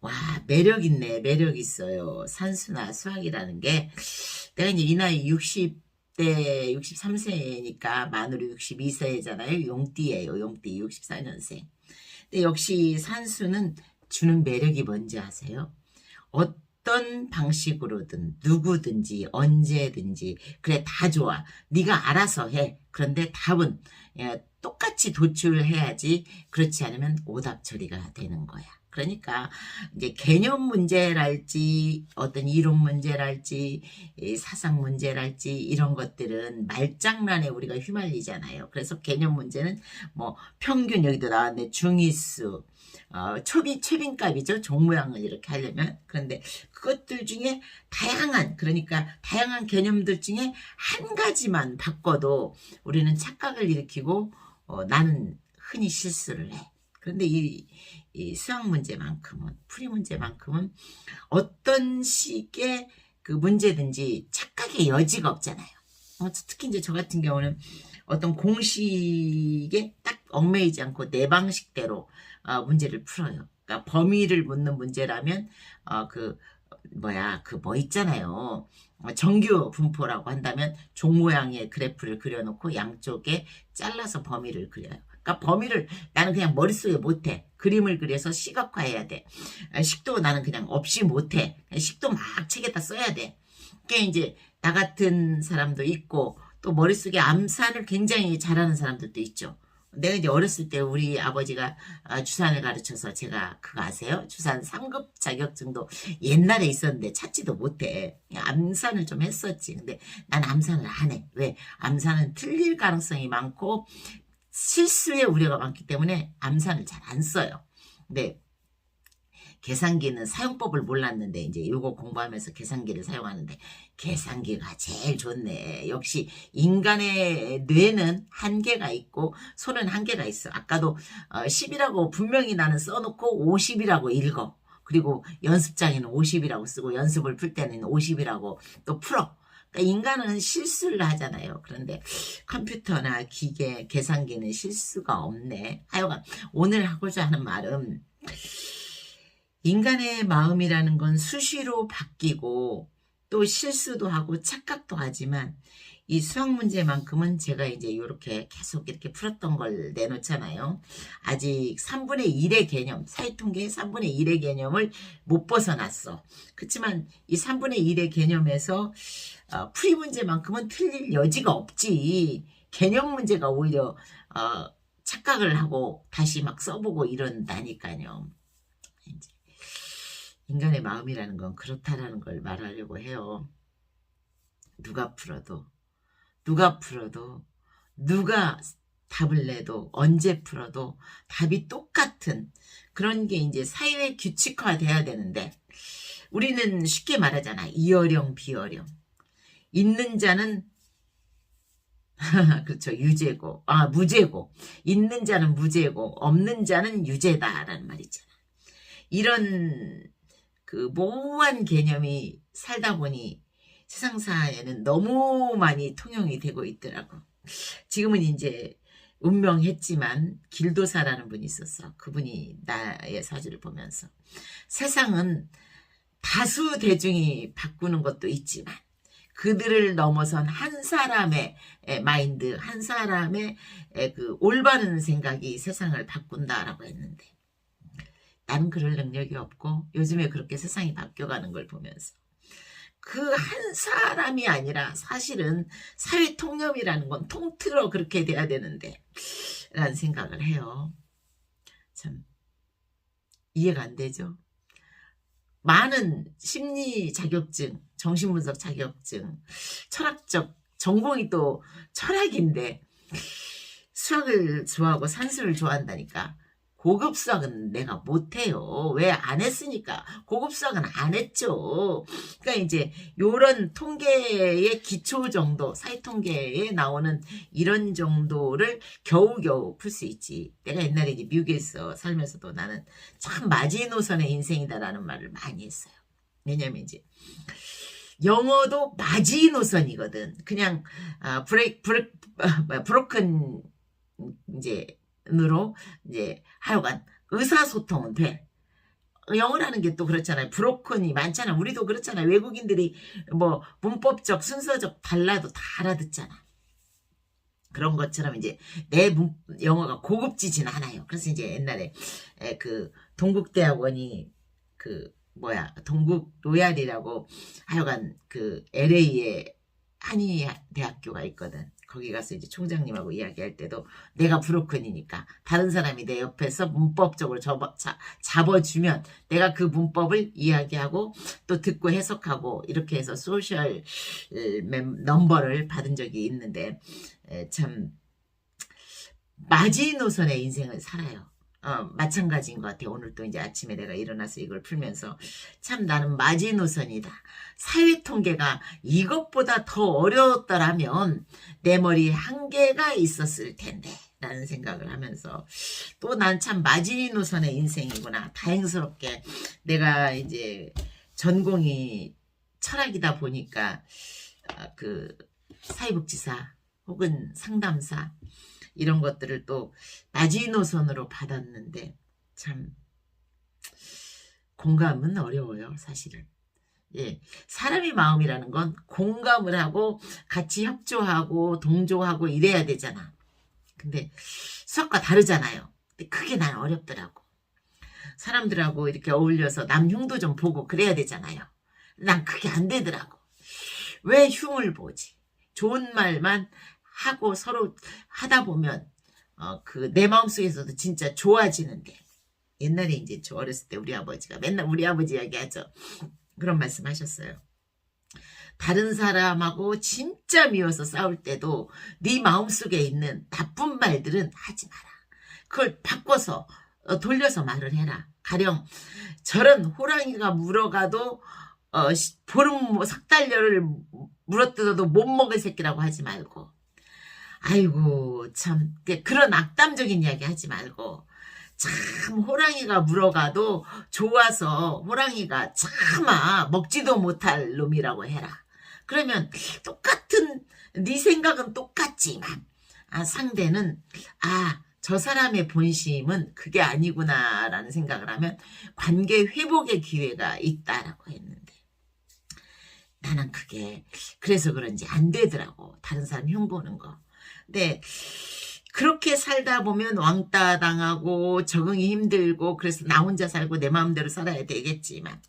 와, 매력 있네. 매력 있어요. 산수나 수학이라는 게. 내가 이제 이 나이 60대, 63세니까 만으로 62세잖아요. 용띠예요. 용띠 64년생. 근데 역시 산수는 주는 매력이 뭔지 아세요? 어떤 방식으로든 누구든지 언제든지 그래 다 좋아. 네가 알아서 해. 그런데 답은 똑같이 도출해야지. 그렇지 않으면 오답 처리가 되는 거야. 그러니까 이제 개념 문제랄지 어떤 이론 문제랄지 사상 문제랄지 이런 것들은 말장난에 우리가 휘말리잖아요. 그래서 개념 문제는 뭐 평균 여기도 나왔네. 중위수 초빈값이죠. 종 모양을 이렇게 하려면. 그런데 그것들 중에 그러니까 다양한 개념들 중에 한 가지만 바꿔도 우리는 착각을 일으키고 나는 흔히 실수를 해. 그런데 이 수학 문제만큼은, 풀이 문제만큼은 어떤 식의 그 문제든지 착각의 여지가 없잖아요. 특히 이제 저 같은 경우는 어떤 공식에 딱 얽매이지 않고 내 방식대로 문제를 풀어요. 그러니까 범위를 묻는 문제라면 뭐 있잖아요. 정규 분포라고 한다면 종 모양의 그래프를 그려놓고 양쪽에 잘라서 범위를 그려요. 그러니까 범위를 나는 그냥 머릿속에 못해. 그림을 그려서 시각화해야 돼. 식도 나는 그냥 없이 못해. 식도 막 책에다 써야 돼. 그게 이제 나 같은 사람도 있고 또 머릿속에 암산을 굉장히 잘하는 사람들도 있죠. 내가 이제 어렸을 때 우리 아버지가 주산을 가르쳐서 제가 그거 아세요? 주산 3급 자격증도 옛날에 있었는데 찾지도 못해. 암산을 좀 했었지. 근데 난 암산을 안 해. 왜? 암산은 틀릴 가능성이 많고 실수의 우려가 많기 때문에 암산을 잘 안 써요. 근데 계산기는 사용법을 몰랐는데 이제 요거 공부하면서 계산기를 사용하는데 계산기가 제일 좋네. 역시 인간의 뇌는 한계가 있고 손은 한계가 있어. 아까도 10이라고 분명히 나는 써놓고 50이라고 읽어. 그리고 연습장에는 50이라고 쓰고 연습을 풀 때는 50이라고 또 풀어. 그러니까 인간은 실수를 하잖아요. 그런데 컴퓨터나 기계, 계산기는 실수가 없네. 하여간 오늘 하고자 하는 말은 인간의 마음이라는 건 수시로 바뀌고 또 실수도 하고 착각도 하지만 이 수학 문제만큼은 제가 이제 이렇게 계속 이렇게 풀었던 걸 내놓잖아요. 아직 3분의 1의 개념, 사회통계의 3분의 1의 개념을 못 벗어났어. 그렇지만 이 3분의 1의 개념에서 풀이 문제만큼은 틀릴 여지가 없지. 개념 문제가 오히려 착각을 하고 다시 막 써보고 이런다니까요. 이제 인간의 마음이라는 건 그렇다라는 걸 말하려고 해요. 누가 풀어도 누가 답을 내도 언제 풀어도 답이 똑같은 그런 게 이제 사회 규칙화 돼야 되는데 우리는 쉽게 말하잖아. 이어령 비어령. 있는 자는 그렇죠. 유죄고 무죄고 있는 자는 무죄고 없는 자는 유죄다라는 말 있잖아. 이런 그 모호한 개념이 살다 보니 세상사에는 너무 많이 통용이 되고 있더라고. 지금은 이제 운명했지만 길도사라는 분이 있었어. 그분이 나의 사주를 보면서 세상은 다수 대중이 바꾸는 것도 있지만 그들을 넘어선 한 사람의 마인드, 한 사람의 그 올바른 생각이 세상을 바꾼다라고 했는데 나는 그럴 능력이 없고 요즘에 그렇게 세상이 바뀌어가는 걸 보면서 그 한 사람이 아니라 사실은 사회 통념이라는 건 통틀어 그렇게 돼야 되는데 라는 생각을 해요. 참 이해가 안 되죠. 많은 심리 자격증, 정신분석 자격증, 철학적 전공이 또 철학인데 수학을 좋아하고 산수를 좋아한다니까. 고급 수학은 내가 못해요. 왜 안 했으니까. 고급 수학은 안 했죠. 그러니까 이제 요런 통계의 기초 정도, 사회통계에 나오는 이런 정도를 겨우겨우 풀 수 있지. 내가 옛날에 이제 미국에서 살면서도 나는 참 마지노선의 인생이다라는 말을 많이 했어요. 왜냐면 이제 영어도 마지노선이거든. 그냥 브로큰 이제 으로 이제 하여간 의사소통은 돼. 영어라는 게 또 그렇잖아요. 브로큰이 많잖아. 우리도 그렇잖아요. 외국인들이 뭐 문법적, 순서적 달라도 다 알아듣잖아. 그런 것처럼 이제 내 영어가 고급지진 않아요. 그래서 이제 옛날에 그 동국대학원이 그 뭐야 동국 로얄이라고 하여간 그 LA에 한의대학교가 있거든. 거기 가서 이제 총장님하고 이야기할 때도 내가 브로큰이니까 다른 사람이 내 옆에서 문법적으로 잡아주면 내가 그 문법을 이야기하고 또 듣고 해석하고 이렇게 해서 소셜 넘버를 받은 적이 있는데 참 마지노선의 인생을 살아요. 마찬가지인 것 같아요. 오늘 또 이제 아침에 내가 일어나서 이걸 풀면서 참 나는 마지노선이다. 사회통계가 이것보다 더 어려웠더라면 내 머리에 한계가 있었을 텐데 라는 생각을 하면서 또 난 참 마지노선의 인생이구나. 다행스럽게 내가 이제 전공이 철학이다 보니까 그 사회복지사 혹은 상담사 이런 것들을 또 마지노선으로 받았는데 참 공감은 어려워요. 사실은. 예, 사람의 마음이라는 건 공감을 하고 같이 협조하고 동조하고 이래야 되잖아. 근데 수학과 다르잖아요. 근데 그게 난 어렵더라고. 사람들하고 이렇게 어울려서 남 흉도 좀 보고 그래야 되잖아요. 난 그게 안 되더라고. 왜 흉을 보지? 좋은 말만 하고 서로 하다 보면 그 내 마음속에서도 진짜 좋아지는데 옛날에 이제 저 어렸을 때 우리 아버지가 맨날 우리 아버지 이야기하죠. 그런 말씀 하셨어요. 다른 사람하고 진짜 미워서 싸울 때도 네 마음속에 있는 나쁜 말들은 하지 마라. 그걸 바꿔서 돌려서 말을 해라. 가령 저런 호랑이가 물어가도 보름 석 달려를 물어뜯어도 못 먹을 새끼라고 하지 말고 아이고 참 그런 악담적인 이야기 하지 말고 참 호랑이가 물어가도 좋아서 호랑이가 차마 먹지도 못할 놈이라고 해라. 그러면 똑같은 네 생각은 똑같지만 상대는 저 사람의 본심은 그게 아니구나 라는 생각을 하면 관계 회복의 기회가 있다라고 했는데 나는 그게 그래서 그런지 안 되더라고. 다른 사람 흉보는 거. 근데 그렇게 살다 보면 왕따 당하고 적응이 힘들고 그래서 나 혼자 살고 내 마음대로 살아야 되겠지만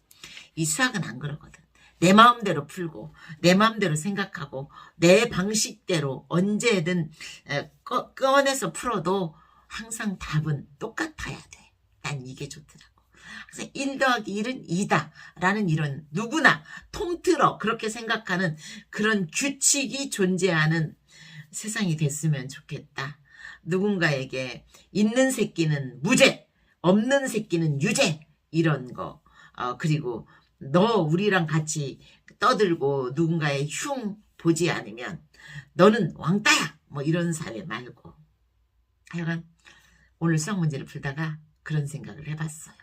이 수학은 안 그러거든. 내 마음대로 풀고 내 마음대로 생각하고 내 방식대로 언제든 꺼내서 풀어도 항상 답은 똑같아야 돼. 난 이게 좋더라고. 그래서 1 더하기 1은 2다 라는 이런 누구나 통틀어 그렇게 생각하는 그런 규칙이 존재하는 세상이 됐으면 좋겠다. 누군가에게 있는 새끼는 무죄, 없는 새끼는 유죄 이런 거 그리고 너 우리랑 같이 떠들고 누군가의 흉 보지 않으면 너는 왕따야 뭐 이런 사회 말고 하여간 오늘 수학 문제를 풀다가 그런 생각을 해봤어요.